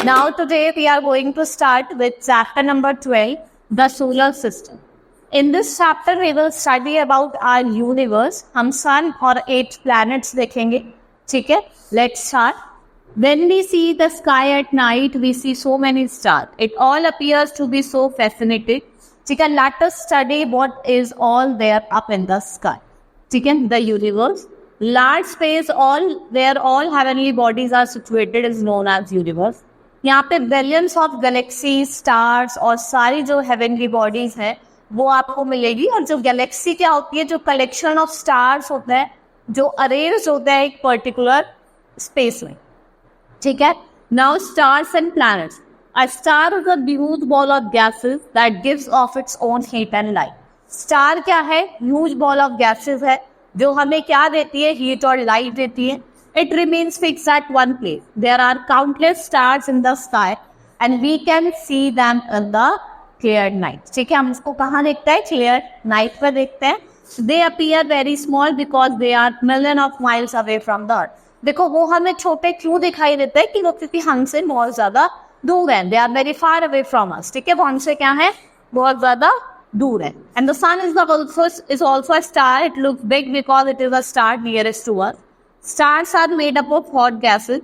Now today we are going to start with chapter number 12, the solar system. In this chapter we will study about our universe. हम sun और 8 planets देखेंगे. ठीक है? Let's start. When we see the sky at night, we see so many stars. It all appears to be so fascinating. ठीक है? Let us study what is all there up in the sky. ठीक है? The universe. Large space all where all heavenly bodies are situated is known as universe. यहाँ पे billions of Galaxy stars और सारी जो heavenly bodies हैं वो आपको मिलेगी. और जो गैलेक्सी क्या होती है, जो कलेक्शन ऑफ स्टार्स होता है जो अरेंज होता है एक पर्टिकुलर स्पेस में. ठीक है. Now stars and planets. A star is a huge ball of gases that gives of its own heat and light. Star क्या है? ह्यूज बॉल ऑफ गैसेस है जो हमें क्या देती है? हीट और लाइट देती है. It remains fixed at one place. There are countless stars in the sky and we can see them in the clear night. ठीक है, हम इसको कहाँ देखते हैं? Clear night पर देखते हैं. They appear very small because they are million of miles away from the earth. देखो वो हमें छोटे क्यों दिखाई देते हैं? कि वो क्योंकि हमसे बहुत ज़्यादा दूर हैं. They are very far away from us. ठीक है, वो हमसे क्या है? बहुत ज़्यादा दूर है. And the sun is also a star. It looks big because it is a star nearest to us. Stars are made up of hot gases.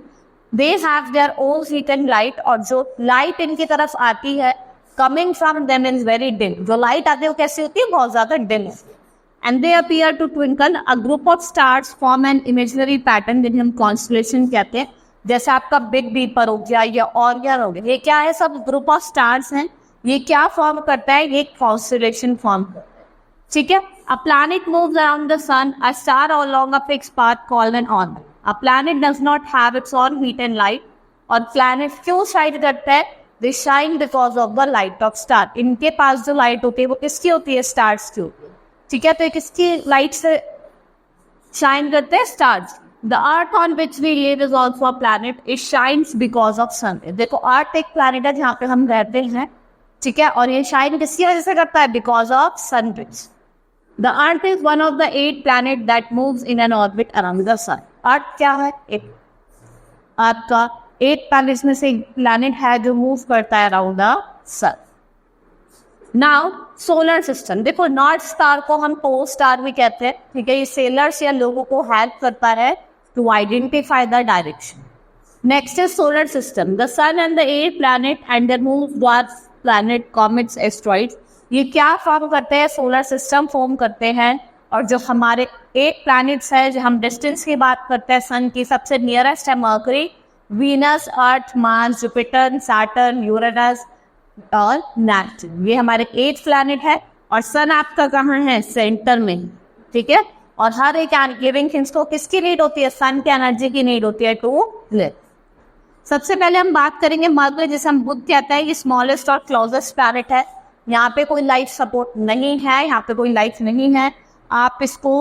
They have their own heat and light. और जो light इनकी तरफ आती है coming from them is very dim. जो light आती है वो कैसी होती है? बहुत ज़्यादा dim. And they appear to twinkle. A group of stars form an imaginary pattern जिन्हें हम constellation कहते हैं. जैसे आपका बिग दीपर हो गया या ऑरियन हो गया. ये क्या है? सब ग्रुप ऑफ स्टार्स हैं. ये क्या फॉर्म करता है? ये कॉन्स्टेलेशन फॉर्म करता है. ठीक है. A planet moves around the sun, a star along a fixed path called an orbit. A planet does not have its own heat and light. और planet क्यों शाइन करता है? They shine because of the light of star. इनके पास जो light होती है वो किसकी होती है? स्टार्स की होती है. ठीक है. तो ये किसकी लाइट से शाइन करते हैं? Stars. The earth on which we live is also a planet. It shines because of sun. देखो अर्थ एक planet है जहाँ पे हम रहते हैं. ठीक है. और ये शाइन किसकी वजह से करता है? Because of sun rays. The Earth is one of the 8 planets that moves in an orbit around the sun. Earth क्या है? एक अर्थ का 8 planets में से एक planet है जो मूव करता है around the sun. Now solar system. देखो नॉर्थ स्टार को हम पोल स्टार भी कहते हैं. ठीक है. ये सेलर्स या लोगों को हेल्प करता है to identify the direction. Next is solar system. The sun and the 8 planets and their moons, dwarfs, planet, comets, asteroids. ये क्या फॉर्म करते हैं? सोलर सिस्टम फॉर्म करते हैं. और जो हमारे 8 प्लैनेट्स हैं, जो हम डिस्टेंस की बात करते हैं सन की, सबसे नियरेस्ट है मर्करी, वीनस, अर्थ, मार्स, जुपिटर, सैटर्न, यूरेनस और नेपच्यून. ये हमारे 8 प्लैनेट है. और सन आपका कहाँ है? सेंटर में. ठीक है. और हर एक लिविंग थिंग्स को किसकी नीड होती है? सन की एनर्जी की नीड होती है टू लिव. सबसे पहले हम बात करेंगे मर्करी, जिसे हम बुध कहते हैं. ये स्मॉलेस्ट और क्लोजेस्ट प्लैनेट है. यहाँ पे कोई लाइफ सपोर्ट नहीं है. यहाँ पे कोई लाइफ नहीं है. आप इसको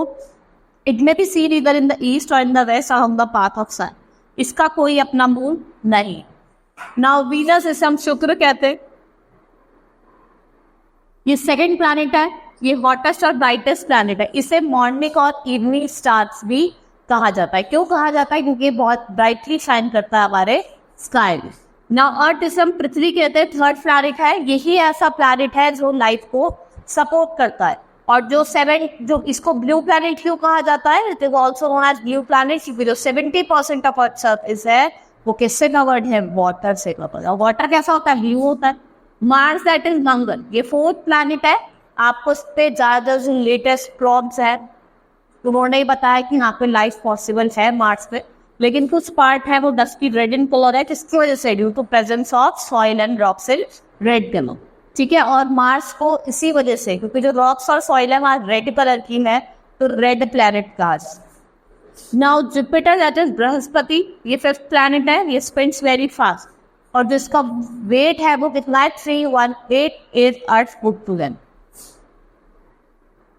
इट में भी सीन इधर इन द ईस्ट और in the west on the path of sun. इसका कोई अपना मून नहीं. नाउ वीनस, इसे हम शुक्र कहते हैं. ये सेकंड प्लैनेट है. ये हॉटेस्ट और ब्राइटेस्ट प्लैनेट है. इसे मॉर्निंग और इवनिंग स्टार्स भी कहा जाता है. क्यों कहा जाता है? क्योंकि बहुत ब्राइटली शाइन करता है हमारे स्काई में. नाउ अर्थ, इसे हम पृथ्वी कहते हैं, थर्ड प्लैनेट है. यही ऐसा प्लैनेट है जो लाइफ को सपोर्ट करता है. और जो जो इसको ब्लू प्लैनेट क्यों कहा जाता है? It is also known as blue planet क्योंकि जो 70% ऑफ अर्थ सरफेस है वो किससे कवर्ड है? वाटर से कवर्ड. और वाटर कैसा होता है? ब्लू होता है. मार्स, दैट इज मंगल. ये 4th प्लैनेट है. आपको उस पर ज़्यादा जो लेटेस्ट प्रॉब्स है उन्होंने बताया कि यहाँ पे लाइफ पॉसिबल है मार्स पे. लेकिन कुछ पार्ट है वो डस्की रेड इन कलर है. किसकी वजह से? Due to presence of soil and rocks in red colour. ठीक है. और मार्स को इसी वजह से, क्योंकि जो रॉक्स और सॉइल है वहाँ रेड कलर की है, तो रेड प्लैनेट कहा. Now Jupiter, that is Brihaspati. ये 5th प्लैनेट है. ये स्पिन्स वेरी फास्ट. और जिसका वेट है वो कितना है? 318 अर्थ पुट टुगेदर.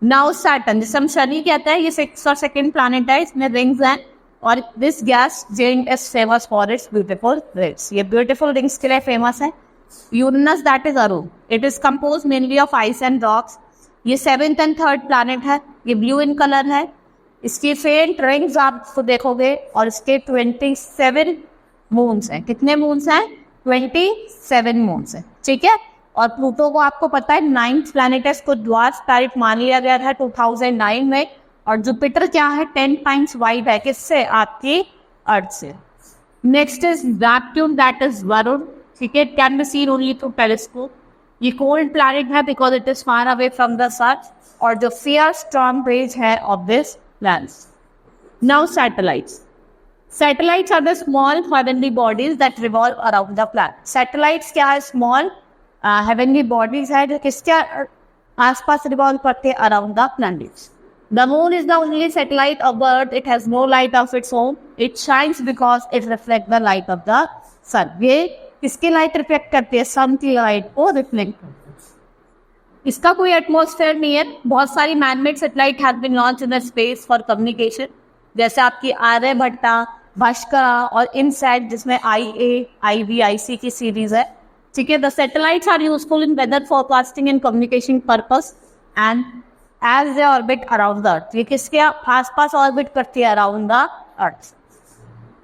नाउ सैटर्न, जिसे हम शनि कहते हैं. ये 6th और 2nd प्लैनेट है. इसमें रिंग्स हैं. और this gas zinc is famous for its beautiful rings. ये ब्यूटीफुल रिंग्स के लिए फेमस है. Uranus, that is Arun. It is compose mainly of ice and rocks. ये 7th and 3rd प्लैनेट है. ये ब्लू इन कलर है. इसकी फेंट रिंग्स आप देखोगे और इसके 27 मून्स हैं. कितने मून्स हैं? 27 मून्स है, ठीक है। और प्लूटो को आपको पता है 9th प्लैनेट है, इसको ड्वार्फ प्लैनेट मान लिया गया था 2009 में। और जुपिटर क्या है, 10 टाइम्स वाइड है, किससे, आपकी अर्थ से। Next is Neptune, that is Varun, ठीक है, can be seen only through telescope. ये कोल्ड प्लैनेट है because it is far away from the sun, और जो फियर स्टॉर्म रेज है of this planet. Now satellites. Satellites are the small heavenly bodies that revolve around the planet. Satellites क्या है, small heavenly bodies है जो किसके आसपास revolve करते हैं, around the planets. The moon is the only satellite of the earth. It has no light of its own. It shines because it reflects the light of the sun. ये किसकी light reflect करती है, सन की light को reflect करती है। इसका कोई एटमॉस्फेयर नहीं है। बहुत सारी manmade satellite have been launch in the space for communication, जैसे आपकी आर्यभट्टा, भास्करा और इनसैट, जिसमें IA, IB, IC की सीरीज है, ठीक है। The satellites are useful in weather forecasting and communication purpose and as they orbit around the earth. ये किसके आसपास ऑर्बिट करती है, around the earth.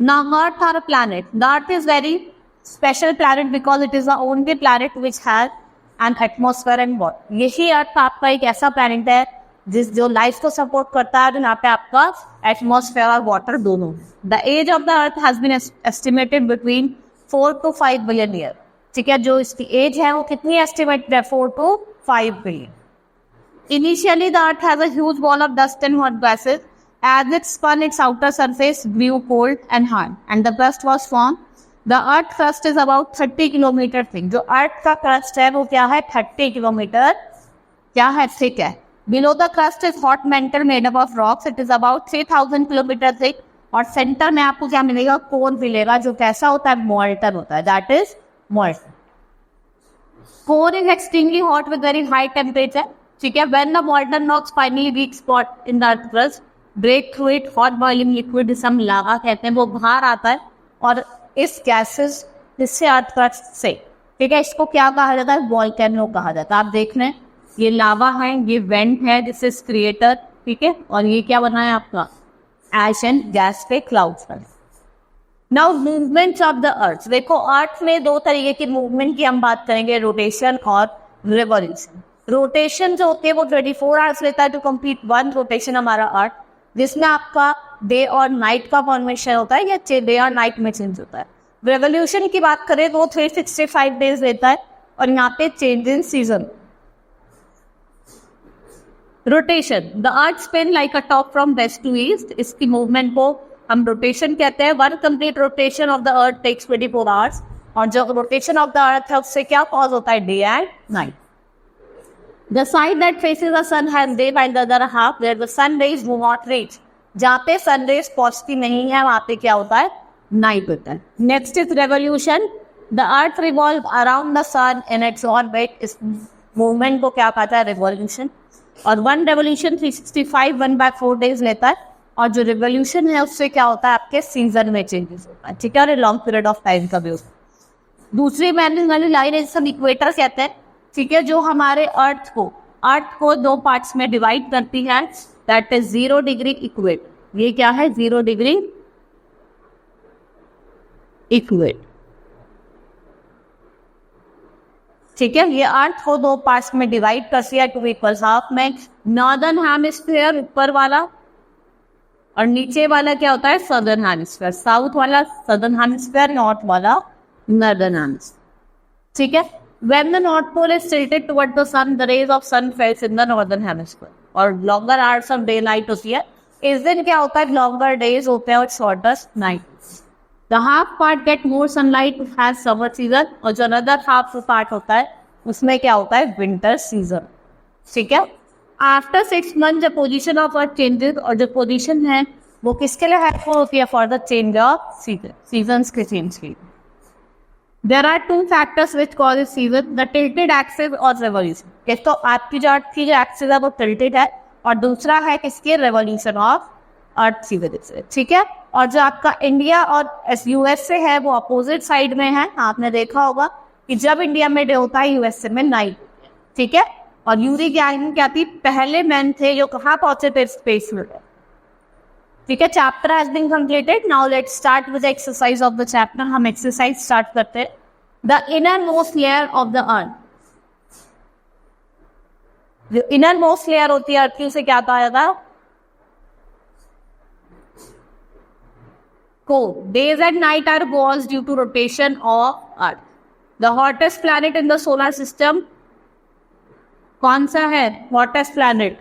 Now earth are a planet. The earth is very special planet because it is the only planet which has an atmosphere and water. यही earth आपका एक ऐसा planet है जो लाइफ को सपोर्ट करता है, यहाँ पे आपका एटमॉस्फेयर और वाटर दोनों। The age of the earth has been estimated between 4 to 5 billion year, ठीक है। जो इसकी एज है वो कितनी एस्टिमेटेड है, 4 to 5 billion. Initially the earth has a huge ball of dust and hot gases, as it spun its outer surface grew cold and hard and the crust was form. The earth crust is about 30 kilometre thick. जो earth का crust है वो क्या है, 30 kilometre क्या है, thick है। Below the crust is hot mantle made up of rocks. It is about 3000 kilometer thick. और सेंटर में आपको क्या मिलेगा, कोर मिलेगा, जो कैसा होता है, मॉल्टन होता है, that is मॉल्टन। Core is extremely hot with very high temperature, ठीक है। When the molten rocks finally weak spot in the earth crust break through it, hot boiling liquid, जिसे हम लावा कहते हैं, वो बाहर आता है और इस गैसेस जिससे अर्थ क्रस्ट से, ठीक है, इसको क्या कहा जाता है, वोल्केनो कहा जाता है। आप देख रहे हैं ये लावा है, ये वेंट है, दिस इज क्रिएटर, ठीक है। और ये क्या बना है आपका, एश एंड गैस पे क्लाउड्स बने। नाउ मूवमेंट्स ऑफ द अर्थ। देखो अर्थ में दो तरीके की मूवमेंट की हम बात करेंगे, रोटेशन और रिवॉल्यूशन। रोटेशन जो होती है वो 24 आवर्स लेता है टू कंप्लीट वन रोटेशन हमारा अर्थ, जिसमें आपका डे और नाइट का फॉर्मेशन होता है या डे और नाइट में चेंज होता है। रेवोल्यूशन की बात करें तो 365 डेज लेता है और यहाँ पे change in season. Rotation, the earth spin like a top from west to east, इसकी मूवमेंट को हम रोटेशन कहते हैं। One complete rotation of the earth takes 24 hours, और जो रोटेशन ऑफ द अर्थ है उससे क्या कॉज होता है, day and night. The side that faces the sun has day by the other half where the sun rays do not reach, जहाँ पे sun rays पहुंचती नहीं है वहाँ पे क्या होता है, नाइट होता है। Next is revolution, the earth revolve around the sun in its orbit, इस मूवमेंट को क्या कहता है, रिवॉल्यूशन। और वन रेवोल्यूशन 365 1/4 डेज लेता है, और जो रिवोल्यूशन है उससे क्या होता है, आपके सीजन में चेंजेस होता है, ठीक है, और लॉन्ग पीरियड ऑफ टाइम का भी होता है। दूसरी मैंने वाली लाइन है सब इक्वेटर कहते हैं, ठीक है, जो हमारे अर्थ को दो पार्ट्स में डिवाइड करती है, दैट इज 0 डिग्री इक्वेटर। ये क्या है, 0 डिग्री इक्वेटर, ठीक है। ये अर्थ को दो पार्ट्स में डिवाइड करती है, 2 इक्वल्स हाफ में। नॉर्दर्न हेमिस्फीयर ऊपर वाला और नीचे वाला क्या होता है, सदर्न हेमिस्फीयर। साउथ वाला सदर्न हेमिस्फीयर, नॉर्थ वाला नॉर्दर्न हेमिस्फीयर, ठीक है। When the North Pole is tilted toward the sun, the rays of sun falls in the northern hemisphere, और longer hours of daylight होती है। इस दिन क्या होता है, longer days होते हैं और shorter nights। The half part get more sunlight has summer season, और जो another half part होता है उसमें क्या होता है, winter season, ठीक है। After 6 months the position of earth changes, और जो position है वो किसके लिए helpful होती है, for the change of season, seasons के change के लिए। There are 2 factors which causes season, the tilted axis और revolution। एक तो आपकी जो अर्थ की जो एक्सिस है वो tilted है, और दूसरा है किसकी, revolution ऑफ अर्थ की वजह से, ठीक है। और जो आपका इंडिया और USA है वो अपोजिट साइड में है। आपने देखा होगा कि जब इंडिया में डे होता है USA में नाइट, ठीक है। और यूरी गैगन क्या थी, पहले मैन थे जो कहाँ पहुंचे थे, स्पेस में, ठीक है। Chapter has been completed, now let's start with exercise of the chapter. हम एक्सरसाइज स्टार्ट करते हैं। The innermost layer of the earth. जो innermost layer होती है अर्थ की उसे क्या कहा जाता है? Cold. Days and night are caused due to rotation of earth. The hottest planet in the solar system कौन सा है? Hottest planet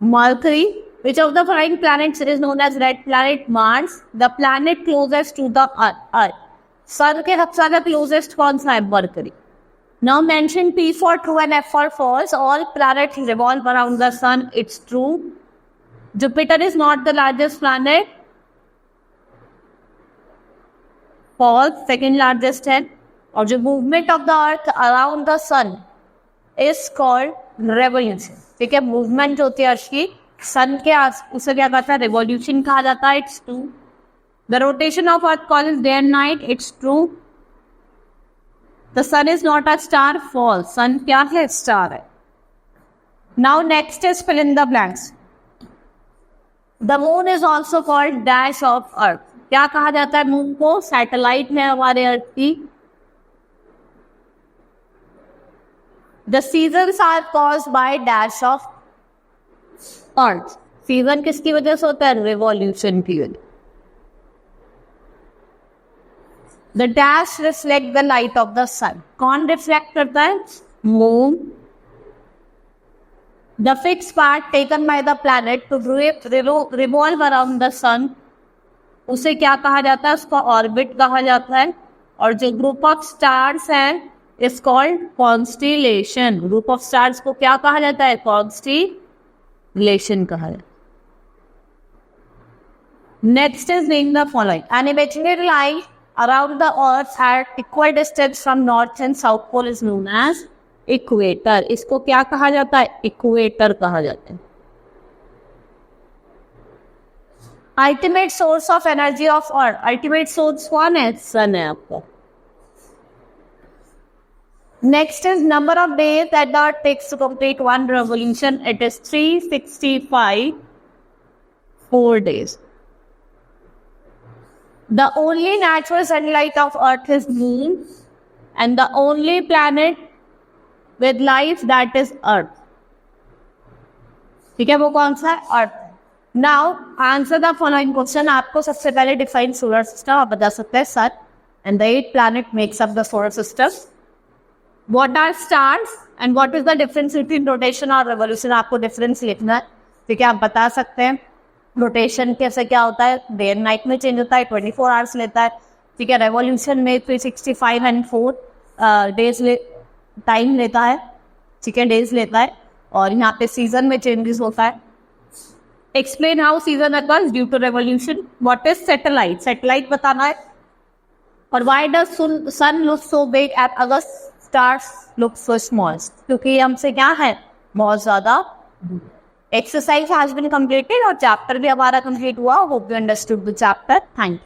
Mercury. Which of the following planets is known as red planet? Mars. The planet closest to the earth. Sun के सबसे ज्यादा closest कौन सा है? Mercury. Now mention P for true and F for false. All planets revolve around the sun. It's true. Jupiter is not the largest planet. False. Second largest है. और जो movement of the earth around the sun is called revolution. ठीक है, movement जो होती है अर्थ की सन के आस उसे क्या कहता है? रिवॉल्यूशन कहा जाता है. It's true. The rotation of earth calls day and night. It's true. The sun is not a star. False. Sun क्या है? स्टार है. Now next is fill in the blanks. The moon is also called dash of earth. क्या कहा जाता है moon को? Satellite है हमारे अर्थ की. The seasons are caused by dash of earth. Season किसकी वजह से होता है? रिवॉल्यूशन की वजह. The dash reflect the light of the sun. कौन रिफ्लेक्ट करता है? Moon. The fixed part taken by the planet to revolve around the sun उसे क्या कहा जाता है? उसका ऑर्बिट कहा जाता है. और जो ग्रुप ऑफ स्टार्स है is called constellation. Group of stars को क्या कहा जाता है? constellation कहा जाता है. Next is name the following. An imaginary line around the earth at equal distance from north and south pole is known as equator. इसको क्या कहा जाता है? equator कहा जाता है. Ultimate source of energy of earth. Ultimate source कौन है? sun है आपका. Next is number of days that the earth takes to complete one revolution. It is 365 4 days. The only natural sunlight of earth is moon and the only planet with life that is earth. ठीक है, वो कौन सा है? Earth. Now answer the following question. आपको सबसे पहले define solar system आप बता सकते हैं. सन and the 8 planet makes up the solar system. What are stars and what is the difference between rotation और revolution? आपको डिफरेंस लिखना है. ठीक है, आप बता सकते हैं रोटेशन कैसे क्या होता है. डे एंड नाइट में चेंज होता है. 24 आवर्स लेता है. ठीक है, रेवोल्यूशन में 365 and 4 डेज टाइम लेता है. ठीक है, डेज लेता है. और यहाँ पे सीजन में चेंजेस होता है. Explain how season occurs due to revolution. What is satellite? Satellite बताना है. और why does sun look so big at August stars look so small? क्योंकि हमसे क्या है? बहुत ज्यादा. एक्सरसाइज हैज बीन कंप्लीटेड और चैप्टर भी हमारा कंप्लीट हुआ. Hope you understood the chapter. Thank you.